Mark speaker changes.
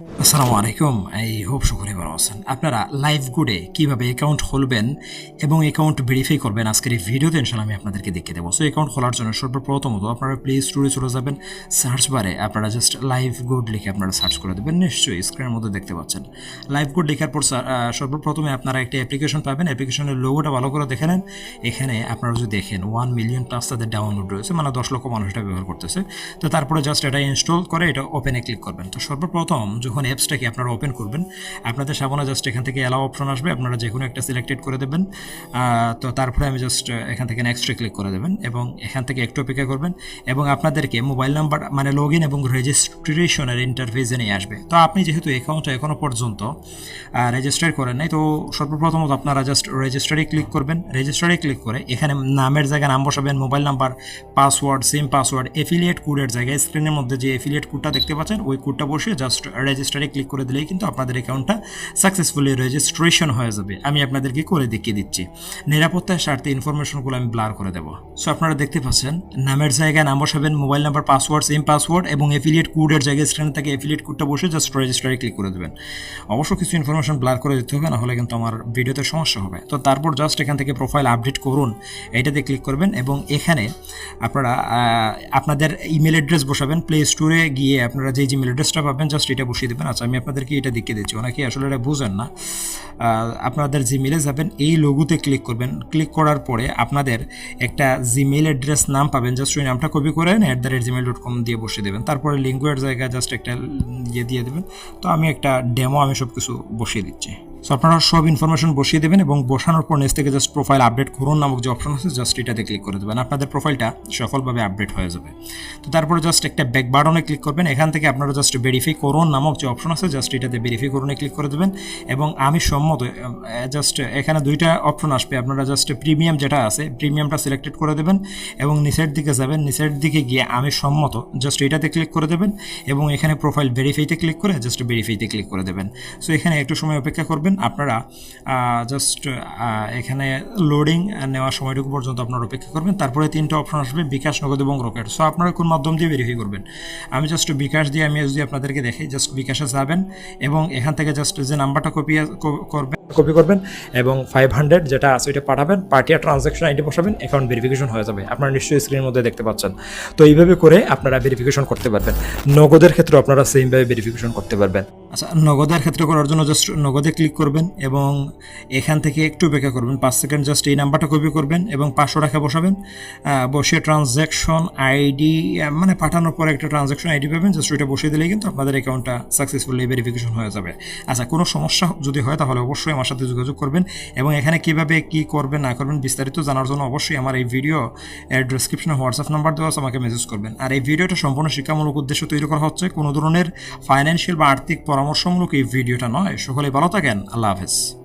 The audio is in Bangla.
Speaker 1: আসসালামু আলাইকুম। আই হোপ সকলে ভালো আছেন। আপনারা লাইভ গুডে কিভাবে অ্যাকাউন্ট খুলবেন এবং অ্যাকাউন্ট ভেরিফাই করবেন আজকের এই ভিডিওতে ইনশাআল্লাহ আমি আপনাদেরকে দেখিয়ে দেবো। সো অ্যাকাউন্ট খোলার জন্য সর্বপ্রথমত আপনারা প্লে স্টোরে চলে যাবেন। সার্চ বারে আপনারা জাস্ট লাইভ গুড লিখে আপনারা সার্চ করে দেবেন। নিশ্চয়ই স্ক্রিনের মধ্যে দেখতে পাচ্ছেন। লাইভ গুড লেখার পর সর্বপ্রথমে আপনারা একটা অ্যাপ্লিকেশন পাবেন। অ্যাপ্লিকেশনের লোগোটা ভালো করে দেখে নেন। এখানে আপনারা যদি দেখেন 1 মিলিয়ন প্লাস তাদের ডাউনলোড রয়েছে, মানে 10 লক্ষ মানুষ এটা ব্যবহার করতেছে। তো তারপরে জাস্ট এটা ইনস্টল করে এটা ওপেনে ক্লিক করবেন। তো সর্বপ্রথম যখন অ্যাপসটাকে আপনারা ওপেন করবেন, আপনাদের সামনে জাস্ট এখান থেকে অ্যালাউ অপশন আসবে, আপনারা যে কোনো একটা সিলেক্টেড করে দেবেন। তো তারপরে আমি জাস্ট এখান থেকে নেক্সটে ক্লিক করে দেবেন এবং এখান থেকে একটু অপেক্ষা করবেন এবং আপনাদেরকে মোবাইল নাম্বার মানে লগ ইন এবং রেজিস্ট্রেশনের ইন্টারফেসে নিয়ে আসবে। তো আপনি যেহেতু অ্যাকাউন্টটা এখনও পর্যন্ত রেজিস্টার করেন নাই, তো সর্বপ্রথমত আপনারা জাস্ট রেজিস্টারে ক্লিক করবেন। রেজিস্টারে ক্লিক করে এখানে নামের জায়গায় নাম বসাবেন, mobile number, password, same password, affiliate কোডের জায়গায় স্ক্রিনের মধ্যে যে এফিলিয়েট কোডটা দেখতে পাচ্ছেন ওই কোডটা বসিয়ে জাস্ট রেজিস্টারে ক্লিক করে দিলেই কিন্তু আপনাদের অ্যাকাউন্টটা সাকসেসফুলি রেজিস্ট্রেশন হয়ে যাবে। আমি আপনাদেরকে করে দেখিয়ে দিচ্ছি। নিরাপত্তার স্বার্থে ইনফরমেশনগুলো আমি ব্লার করে দেবো। সো আপনারা দেখতে পাচ্ছেন নামের জায়গায় নাম বসাবেন, mobile number, password, same password এবং এফিলিয়েট কোডের জায়গায় স্ক্রিনে থেকে এফিলিয়েট কোডটা বসে জাস্ট রেজিস্টারে ক্লিক করে দেবেন। অবশ্য কিছু ইনফরমেশন ব্লার করে দিতে হবে, না হলে কিন্তু আমার ভিডিওতে সমস্যা হবে। তো তারপর জাস্ট এখান থেকে প্রোফাইল আপডেট করুন এইটাতে ক্লিক করবেন এবং এখানে আপনারা আপনাদের ইমেল অ্যাড্রেস বসাবেন। প্লে স্টোরে গিয়ে আপনারা যে জিমেল অ্যাড্রেসটা পাবেন জাস্ট এটা বসিয়ে দেবেন। আচ্ছা, আমি আপনাদেরকে এটা দেখিয়ে দিচ্ছি, অনেকে আসলে এটা বুঝেন না। আপনাদের জিমেলে যাবেন, এই লোগোতে ক্লিক করবেন। ক্লিক করার পরে আপনাদের একটা জিমেল অ্যাড্রেস নাম পাবেন, জাস্ট ওই নামটা কপি করে @gmail.com দিয়ে বসিয়ে দেবেন। তারপরে লিঙ্গুয়ের জায়গায় জাস্ট একটা ইয়ে দিয়ে দেবেন। তো আমি একটা ডেমো আমি সব কিছু বসিয়ে দিচ্ছি। সো আপনারা সব ইনফরমেশন বসিয়ে দেবেন এবং বসানোর পর নিচ থেকে জাস্ট প্রোফাইল আপডেট করুন নামক যে অপশন আছে জাস্ট এটাতে ক্লিক করে দেবেন। আপনাদের প্রোফাইলটা সফলভাবে আপডেট হয়ে যাবে। তো তারপরে জাস্ট একটা ব্যাক বাটনে ক্লিক করবেন। এখান থেকে আপনারা জাস্ট ভেরিফাই করুন নামক যে অপশন আছে জাস্ট এটাতে ভেরিফাই করুনে ক্লিক করে দেবেন এবং আমি সম্মত জাস্ট এখানে দুইটা অপশন আসবে। আপনারা জাস্ট প্রিমিয়াম যেটা আছে প্রিমিয়ামটা সিলেক্টেড করে দেবেন এবং নিচের দিকে যাবেন। নিচের দিকে গিয়ে আমি সম্মত জাস্ট এটাতে ক্লিক করে দেবেন এবং এখানে প্রোফাইল ভেরিফাইতে ক্লিক করে জাস্ট ভেরিফাইতে ক্লিক করে দেবেন। সো এখানে একটু সময় অপেক্ষা করবেন। আপনারা জাস্ট এখানে লোডিং নেওয়ার সময়টুকু পর্যন্ত আপনারা অপেক্ষা করবেন। তারপরে তিনটা অপশন আসবে, বিকাশ, নগদ এবং রকেট। সো আপনারা কোন মাধ্যম দিয়ে ভেরিফাই করবেন? আমি জাস্ট বিকাশ দিয়ে আমি যদি আপনাদেরকে দেখাই, জাস্ট বিকাশে যাবেন এবং এখান থেকে জাস্ট যে নাম্বারটা কপি করবেন এবং 500 যেটা আছে ওইটা পাঠাবেন, পার্টিয়া ট্রানজ্যাকশন আইডি বসাবেন, অ্যাকাউন্ট ভেরিফিকেশন হয়ে যাবে। আপনারা নিশ্চয়ই স্ক্রিনের মধ্যে দেখতে পাচ্ছেন। তো এইভাবে করে আপনারা ভেরিফিকেশন করতে পারবেন। নগদের ক্ষেত্রে আপনারা সেমভাবে ভেরিফিকেশন করতে পারবেন। আচ্ছা, নগদের ক্ষেত্রে করার জন্য জাস্ট নগদে ক্লিক করবেন এবং এখান থেকে একটু অপেক্ষা করবেন 5 সেকেন্ড। জাস্ট এই নাম্বারটা কপি করবেন এবং 500 টাকা বসাবেন। বসিয়ে ট্রানজ্যাকশন আইডি মানে পাঠানোর পরে একটা ট্রানজ্যাকশন আইডি পাবেন, জাস্ট ওইটা বসিয়ে দিলেই কিন্তু আপনাদের অ্যাকাউন্টটা সাকসেসফুলি ভেরিফিকেশন হয়ে যাবে। আচ্ছা, কোনো সমস্যা যদি হয় তাহলে অবশ্যই আমার সাথে যোগাযোগ করবেন এবং এখানে কীভাবে কী করবেন না করবেন বিস্তারিত জানার জন্য অবশ্যই আমার এই ভিডিও ডেসক্রিপশনে হোয়াটসঅ্যাপ নাম্বার দেওয়া আছে, আমাকে মেসেজ করবেন। আর এই ভিডিওটা সম্পূর্ণ শিক্ষামূলক উদ্দেশ্যে তৈরি করা হচ্ছে, কোনো ধরনের ফাইন্যান্সিয়াল বা আর্থিক পরামর্শমূলক এই ভিডিওটা নয়। সকলেই ভালো থাকেন। আল্লাহ হাফেজ।